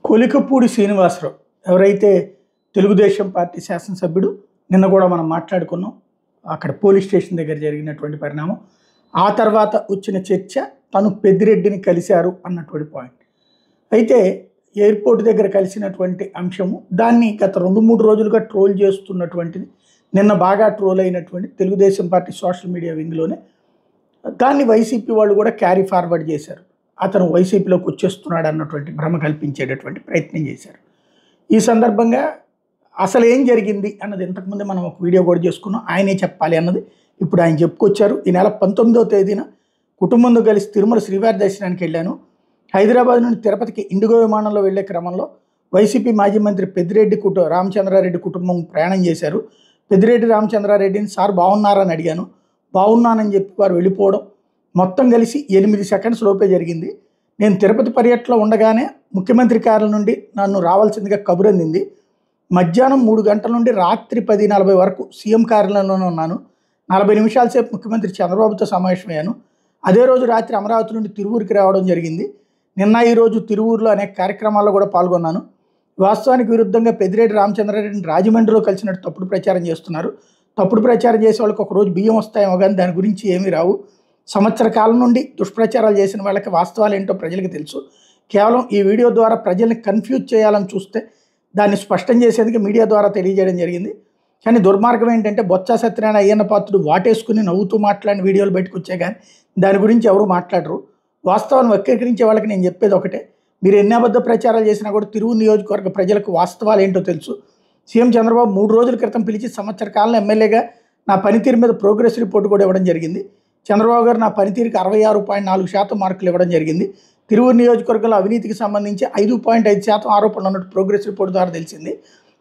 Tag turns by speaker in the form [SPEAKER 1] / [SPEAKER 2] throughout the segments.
[SPEAKER 1] కొలికపూడి శ్రీనివాసరావు ఎవరైతే తెలుగుదేశం పార్టీ శాసనసభ్యుడు, నిన్న కూడా మనం మాట్లాడుకున్నాం. అక్కడ పోలీస్ స్టేషన్ దగ్గర జరిగినటువంటి పరిణామం, ఆ తర్వాత వచ్చిన చర్చ తను పెద్దిరెడ్డిని కలిశారు అన్నటువంటి పాయింట్. అయితే ఎయిర్పోర్ట్ దగ్గర కలిసినటువంటి అంశము, దాన్ని గత 2-3 రోజులుగా ట్రోల్ చేస్తున్నటువంటిది, నిన్న బాగా ట్రోల్ అయినటువంటి తెలుగుదేశం పార్టీ సోషల్ మీడియా వింగ్లోనే దాన్ని వైసీపీ వాళ్ళు కూడా క్యారీ ఫార్వర్డ్ చేశారు. అతను వైసీపీలోకి వచ్చేస్తున్నాడు అన్నటువంటి భ్రమ కల్పించేటటువంటి ప్రయత్నం చేశారు. ఈ సందర్భంగా అసలు ఏం జరిగింది అన్నది ఇంతకుముందే మనం ఒక వీడియో కూడా చేసుకున్నాం. ఆయనే చెప్పాలి అన్నది ఇప్పుడు ఆయన చెప్పుకొచ్చారు. ఈ నెల 19వ తేదీన కుటుంబంతో కలిసి తిరుమల శ్రీవారి దర్శనానికి వెళ్ళాను. హైదరాబాద్ నుండి తిరుపతికి ఇండిగో విమానంలో వెళ్లే క్రమంలో వైసీపీ మాజీ మంత్రి పెద్దిరెడ్డి రామచంద్రారెడ్డి కుటుంబం ప్రయాణం చేశారు. పెద్దిరెడ్డి రామచంద్రారెడ్డిని సార్ బాగున్నారని అడిగాను. బాగున్నానని చెప్పి వారు వెళ్ళిపోవడం మొత్తం కలిసి 8 సెకండ్స్ లోపే జరిగింది. నేను తిరుపతి పర్యటనలో ఉండగానే ముఖ్యమంత్రి కార్యాలయం నుండి నన్ను రావాల్సిందిగా కబురు అందింది. మధ్యాహ్నం 3 గంటల నుండి రాత్రి 10:40 వరకు సీఎం కార్యాలయంలోనే ఉన్నాను. 40 నిమిషాల సేపు ముఖ్యమంత్రి చంద్రబాబుతో సమావేశమయ్యాను. అదే రోజు రాత్రి అమరావతి నుండి తిరువూరుకి రావడం జరిగింది. నిన్న ఈరోజు తిరువూరులో అనేక కార్యక్రమాల్లో కూడా పాల్గొన్నాను. వాస్తవానికి విరుద్ధంగా పెద్దిరెడ్డి రామచంద్రారెడ్డిని రాజమండ్రిలో కలిసినట్టు తప్పుడు ప్రచారం చేస్తున్నారు. తప్పుడు ప్రచారం చేసే వాళ్ళకి ఒక రోజు బియ్యం వస్తాయేమో కానీ దాని గురించి ఏమీ రావు. సంవత్సర కాలం నుండి దుష్ప్రచారాలు చేసిన వాళ్ళకి వాస్తవాలు ఏంటో ప్రజలకు తెలుసు. కేవలం ఈ వీడియో ద్వారా ప్రజల్ని కన్ఫ్యూజ్ చేయాలని చూస్తే దాన్ని స్పష్టం చేసేందుకు మీడియా ద్వారా తెలియజేయడం జరిగింది. కానీ దుర్మార్గం ఏంటంటే బొత్స సత్యనారాయణ, అయ్యన్న పాత్రుడు వాటేసుకుని నవ్వుతూ మాట్లాడిన వీడియోలు బయటకు వచ్చాయి, కానీ దాని గురించి ఎవరు మాట్లాడరు. వాస్తవాన్ని వక్రీకరించే వాళ్ళకి నేను చెప్పేది ఒకటే, మీరు ఎన్ని అబద్ధ ప్రచారాలు చేసినా కూడా తిరువూరు నియోజకవర్గ ప్రజలకు వాస్తవాలు ఏంటో తెలుసు. సీఎం చంద్రబాబు 3 రోజుల క్రితం పిలిచి సంవత్సర కాలంలో ఎమ్మెల్యేగా నా పనితీరు మీద ప్రోగ్రెస్ రిపోర్ట్ కూడా ఇవ్వడం జరిగింది. చంద్రబాబు గారు నా పనితీరుకి 66.4% మార్కులు ఇవ్వడం జరిగింది. తిరువూరు నియోజకవర్గంలో అవినీతికి సంబంధించి 5.5% ఆరోపణలు ఉన్నట్టు ప్రోగ్రెస్ రిపోర్ట్ ద్వారా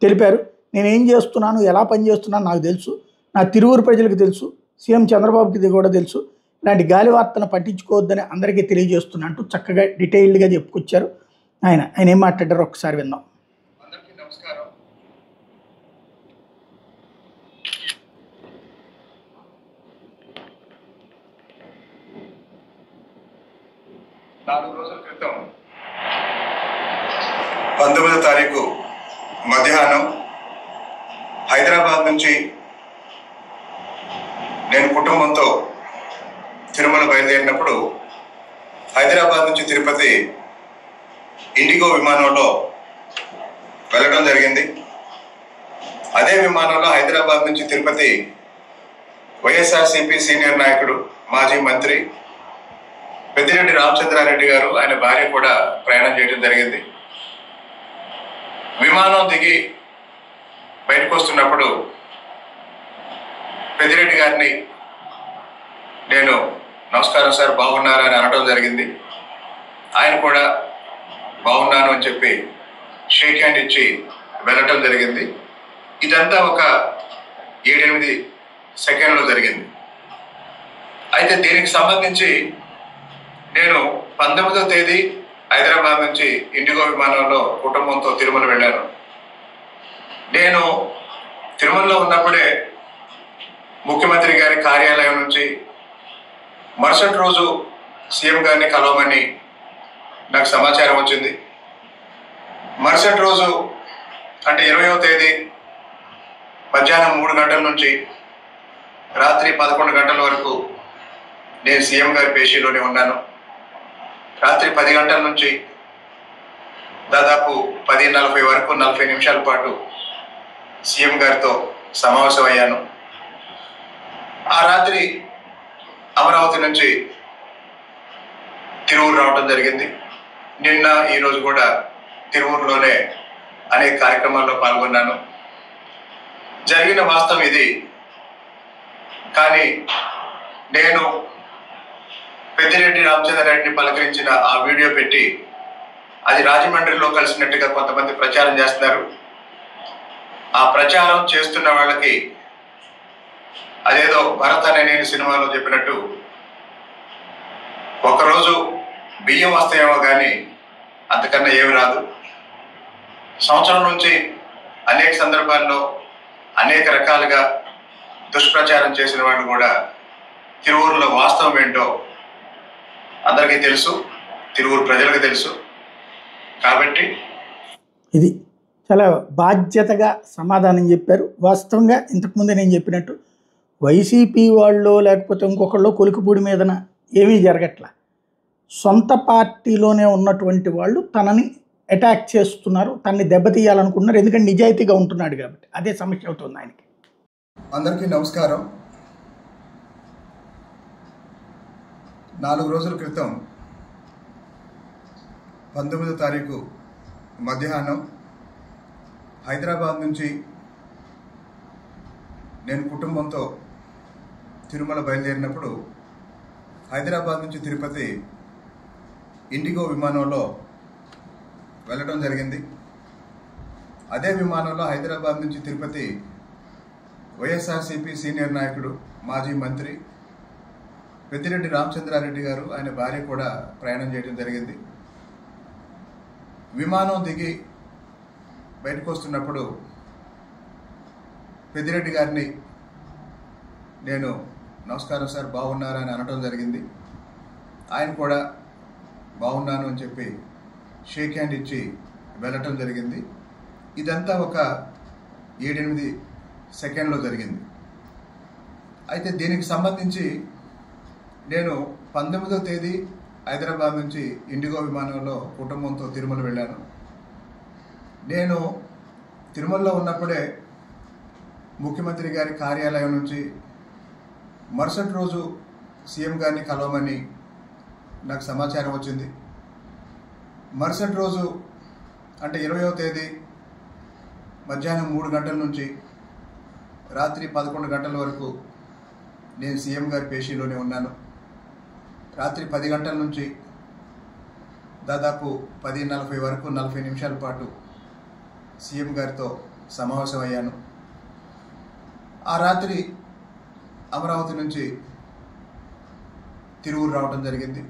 [SPEAKER 1] తెలిపారు. నేనేం చేస్తున్నాను, ఎలా పనిచేస్తున్నాను నాకు తెలుసు. నా తిరువూరు ప్రజలకు తెలుసు, సీఎం చంద్రబాబుకి ఇది కూడా తెలుసు. ఇలాంటి గాలి వార్తలను పట్టించుకోవద్దని అందరికీ తెలియజేస్తున్నా అంటూ చక్కగా డీటెయిల్డ్గా చెప్పుకొచ్చారు. ఆయన ఏం మాట్లాడారో ఒకసారి విందాం.
[SPEAKER 2] అందరికీ నమస్కారం. నాలుగు రోజుల క్రితం 19వ తారీఖు మధ్యాహ్నం హైదరాబాద్ నుంచి నేను కుటుంబంతో తిరుమల బయలుదేరినప్పుడు హైదరాబాద్ నుంచి తిరుపతి ఇండిగో విమానంలో వెళ్ళడం జరిగింది. అదే విమానంలో హైదరాబాద్ నుంచి తిరుపతి వైఎస్ఆర్సీపీ సీనియర్ నాయకుడు, మాజీ మంత్రి పెద్దిరెడ్డి రామచంద్రారెడ్డి గారు, ఆయన భార్య కూడా ప్రయాణం చేయడం జరిగింది. విమానం దిగి బయటకు వస్తున్నప్పుడు పెద్దిరెడ్డి గారిని నేను నమస్కారం సార్ బాగున్నారా అని అనడం జరిగింది. ఆయన కూడా బాగున్నాను అని చెప్పి షేక్ హ్యాండ్ ఇచ్చి వెళ్ళటం జరిగింది. ఇదంతా ఒక 7-8 సెకండ్లో జరిగింది. అయితే దీనికి సంబంధించి నేను 19వ తేదీ హైదరాబాద్ నుంచి ఇండిగో విమానంలో కుటుంబంతో తిరుమల వెళ్ళాను. నేను తిరుమలలో ఉన్నప్పుడే ముఖ్యమంత్రి గారి కార్యాలయం నుంచి మరుసటి రోజు సీఎం గారిని కలవమని నాకు సమాచారం వచ్చింది. మరుసటి రోజు అంటే 20వ తేదీ మధ్యాహ్నం 3 గంటల నుంచి రాత్రి 11 గంటల వరకు నేను సీఎం గారి పేషీలోనే ఉన్నాను. రాత్రి 10 గంటల నుంచి దాదాపు 10:40 వరకు 40 నిమిషాల పాటు సీఎం గారితో సమావేశం అయ్యాను. ఆ రాత్రి అమరావతి నుంచి తిరువూరు రావడం జరిగింది. నిన్న ఈరోజు కూడా తిరువూరులోనే అనేక కార్యక్రమాల్లో పాల్గొన్నాను. జరిగిన వాస్తవం ఇది. కానీ నేను పెద్దిరెడ్డి రామచంద్రారెడ్డిని పలకరించిన ఆ వీడియో పెట్టి అది రాజమండ్రిలో కలిసినట్టుగా కొంతమంది ప్రచారం చేస్తున్నారు. ఆ ప్రచారం చేస్తున్న వాళ్ళకి అదేదో భరత్ అనే నేను సినిమాలో చెప్పినట్టు ఒకరోజు బియ్యం వస్తాయేమో కానీ అంతకన్నా ఏమి రాదు. సంవత్సరం నుంచి అనేక సందర్భాల్లో అనేక రకాలుగా దుష్ప్రచారం చేసిన వాళ్ళు కూడా తిరువూరులో వాస్తవం ఏంటో అందరికీ తెలుసు, తిరువూరు ప్రజలకు తెలుసు. కాబట్టి
[SPEAKER 1] ఇది చాలా బాధ్యతగా సమాధానం చెప్పారు. వాస్తవంగా ఇంతకుముందే నేను చెప్పినట్టు వైసీపీ వాళ్ళు లేకపోతే ఇంకొకళ్ళు కొలికిపూడి మీదన ఏమీ జరగట్లా. సొంత పార్టీలోనే ఉన్నటువంటి వాళ్ళు తనని అటాక్ చేస్తున్నారు, తనని దెబ్బతీయాలనుకుంటున్నారు. ఎందుకంటే నిజాయితీగా ఉంటున్నాడు కాబట్టి. అదే సమస్య అవుతుంది ఆయనకి.
[SPEAKER 3] అందరికీ నమస్కారం. 4 రోజుల క్రితం 19వ తారీఖు మధ్యాహ్నం హైదరాబాద్ నుంచి నేను కుటుంబంతో తిరుమల బయలుదేరినప్పుడు హైదరాబాద్ నుంచి తిరుపతి ఇండిగో విమానంలో వెళ్ళడం జరిగింది. అదే విమానంలో హైదరాబాద్ నుంచి తిరుపతి వైఎస్ఆర్సీపీ సీనియర్ నాయకుడు మాజీ మంత్రి పెద్దిరెడ్డి రామచంద్రారెడ్డి గారు, ఆయన భార్య కూడా ప్రయాణం చేయడం జరిగింది. విమానం దిగి బయటకు వస్తున్నప్పుడు పెద్దిరెడ్డి గారిని నేను నమస్కారం సార్ బాగున్నారా అని అనడం జరిగింది. ఆయన కూడా బాగున్నాను అని చెప్పి షేక్ హ్యాండ్ ఇచ్చి వెళ్ళటం జరిగింది. ఇదంతా ఒక 7-8 సెకండ్లో జరిగింది. అయితే దీనికి సంబంధించి నేను 19వ తేదీ హైదరాబాద్ నుంచి ఇండిగో విమానంలో కుటుంబంతో తిరుమల వెళ్ళాను. నేను తిరుమలలో ఉన్నప్పుడే ముఖ్యమంత్రి గారి కార్యాలయం నుంచి మరుసటి రోజు సీఎం గారిని కలవమని నాకు సమాచారం వచ్చింది. మరుసటి రోజు అంటే 20వ తేదీ మధ్యాహ్నం 3 గంటల నుంచి రాత్రి 11 గంటల వరకు నేను సీఎం గారి పేషీలోనే ఉన్నాను. రాత్రి 10 గంటల నుంచి దాదాపు 10:40 వరకు 40 నిమిషాల పాటు సీఎం గారితో సమావేశం అయ్యాను. ఆ రాత్రి అమరావతి నుంచి తిరువూరు రావడం జరిగింది.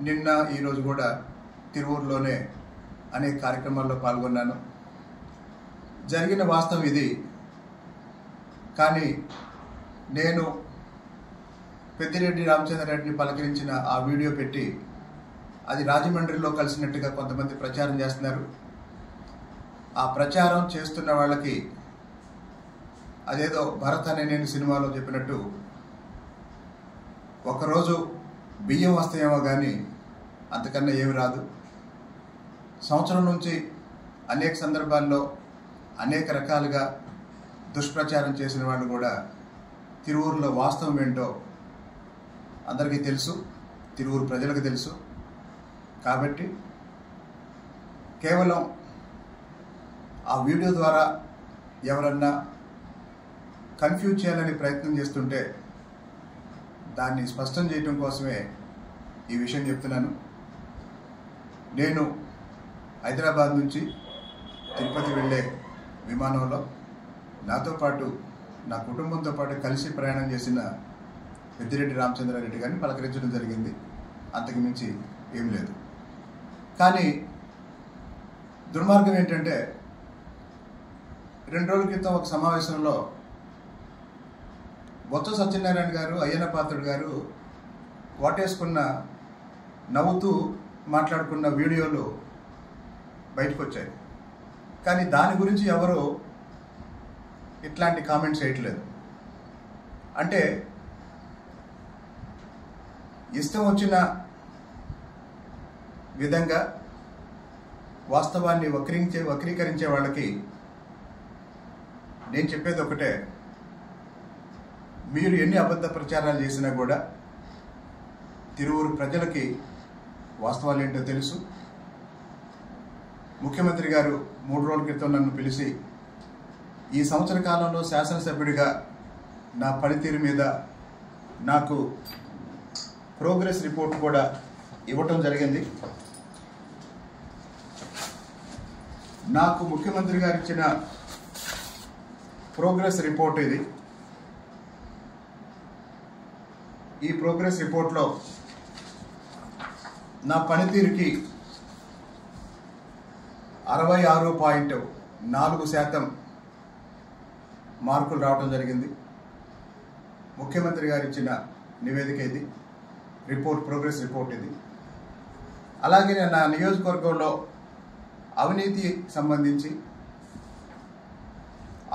[SPEAKER 3] నిన్న ఈరోజు కూడా తిరువూరులోనే అనేక కార్యక్రమాల్లో పాల్గొన్నాను. జరిగిన వాస్తవం ఇది. కానీ నేను పెద్దిరెడ్డి రామచంద్రారెడ్డిని పలకరించిన ఆ వీడియో పెట్టి అది రాజమండ్రిలో కలిసినట్టుగా కొంతమంది ప్రచారం చేస్తున్నారు. ఆ ప్రచారం చేస్తున్న వాళ్ళకి అదేదో భరత్ అనే నేను సినిమాలో చెప్పినట్టు ఒకరోజు బియ్యం వస్తాయేమో కానీ అంతకన్నా ఏమి రాదు. సంవత్సరం నుంచి అనేక సందర్భాల్లో అనేక రకాలుగా దుష్ప్రచారం చేసిన వాళ్ళు కూడా తిరువూరులో వాస్తవం ఏంటో అందరికీ తెలుసు, తిరువూరు ప్రజలకు తెలుసు. కాబట్టి కేవలం ఆ వీడియో ద్వారా ఎవరన్నా కన్ఫ్యూజ్ చేయాలని ప్రయత్నం చేస్తుంటే దాన్ని స్పష్టం చేయడం కోసమే ఈ విషయం చెప్తున్నాను. నేను హైదరాబాద్ నుంచి తిరుపతి వెళ్ళే విమానంలో నాతో పాటు నా కుటుంబంతో పాటు కలిసి ప్రయాణం చేసిన పెద్దిరెడ్డి రామచంద్రారెడ్డి గారిని పలకరించడం జరిగింది. అంతకు మించి ఏం లేదు. కానీ దుర్మార్గం ఏంటంటే 2 రోజుల క్రితం ఒక సమావేశంలో బొత్స సత్యనారాయణ గారు, అయ్యన్న పాత్రుడు గారు వాటేసుకున్న నవ్వుతూ మాట్లాడుకున్న వీడియోలు బయటకు వచ్చాయి. కానీ దాని గురించి ఎవరు ఇట్లాంటి కామెంట్స్ చేయట్లేదు. అంటే ఇష్టం వచ్చిన విధంగా వాస్తవాన్ని వక్రీకరించే వాళ్ళకి నేను చెప్పేది ఒకటే, మీరు ఎన్ని అబద్ధ ప్రచారాలు చేసినా కూడా తిరువూరు ప్రజలకి వాస్తవాలు ఏంటో తెలుసు. ముఖ్యమంత్రి గారు 3 రోజుల క్రితం నన్ను పిలిచి ఈ సంవత్సర కాలంలో శాసనసభ్యుడిగా నా పనితీరు మీద నాకు ప్రోగ్రెస్ రిపోర్ట్ కూడా ఇవ్వటం జరిగింది. నాకు ముఖ్యమంత్రి గారు ఇచ్చిన ప్రోగ్రెస్ రిపోర్ట్ ఇది. ఈ ప్రోగ్రెస్ రిపోర్ట్లో నా పనితీరుకి 66.4% మార్కులు రావడం జరిగింది. ముఖ్యమంత్రి గారు ఇచ్చిన నివేదిక ఇది, రిపోర్ట్, ప్రోగ్రెస్ రిపోర్ట్ ఇది. అలాగే నా నియోజకవర్గంలో అవినీతి సంబంధించి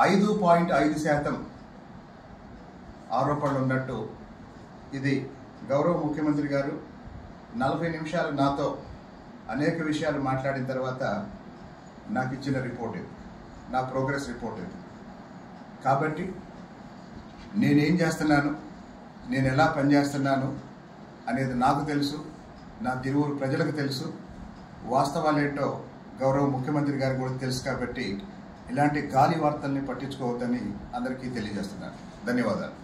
[SPEAKER 3] 5.5% ఆరోపణలు ఉన్నట్టు ఇది గౌరవ ముఖ్యమంత్రి గారు 40 నిమిషాలు నాతో అనేక విషయాలు మాట్లాడిన తర్వాత నాకు ఇచ్చిన రిపోర్ట్ ఇది, నా ప్రోగ్రెస్ రిపోర్ట్ ఇది. కాబట్టి నేనేం చేస్తున్నాను, నేను ఎలా పనిచేస్తున్నాను అనేది నాకు తెలుసు, నా తిరువురు ప్రజలకు తెలుసు, వాస్తవాలేంటో గౌరవ ముఖ్యమంత్రి గారికి కూడా తెలుసు. కాబట్టి ఇలాంటి గాలి వార్తల్ని పట్టించుకోవద్దని అందరికీ తెలియజేస్తున్నాను. ధన్యవాదాలు.